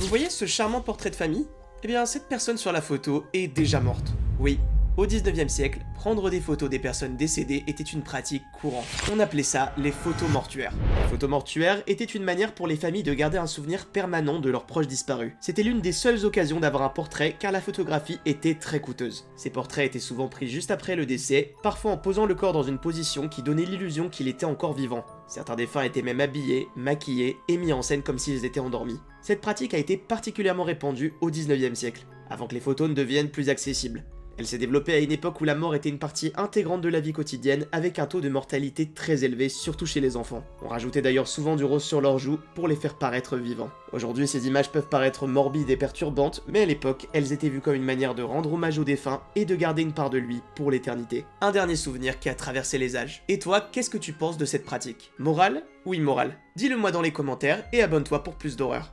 Vous voyez ce charmant portrait de famille? Eh bien, cette personne sur la photo est déjà morte. Oui, au 19e siècle, prendre des photos des personnes décédées était une pratique courante. On appelait ça les photos mortuaires. Les photos mortuaires étaient une manière pour les familles de garder un souvenir permanent de leurs proches disparus. C'était l'une des seules occasions d'avoir un portrait car la photographie était très coûteuse. Ces portraits étaient souvent pris juste après le décès, parfois en posant le corps dans une position qui donnait l'illusion qu'il était encore vivant. Certains défunts étaient même habillés, maquillés et mis en scène comme s'ils étaient endormis. Cette pratique a été particulièrement répandue au 19e siècle, avant que les photos ne deviennent plus accessibles. Elle s'est développée à une époque où la mort était une partie intégrante de la vie quotidienne, avec un taux de mortalité très élevé, surtout chez les enfants. On rajoutait d'ailleurs souvent du rose sur leurs joues pour les faire paraître vivants. Aujourd'hui, ces images peuvent paraître morbides et perturbantes, mais à l'époque, elles étaient vues comme une manière de rendre hommage au défunt et de garder une part de lui pour l'éternité. Un dernier souvenir qui a traversé les âges. Et toi, qu'est-ce que tu penses de cette pratique? Morale ou immorale? Dis-le moi dans les commentaires et abonne-toi pour plus d'horreur.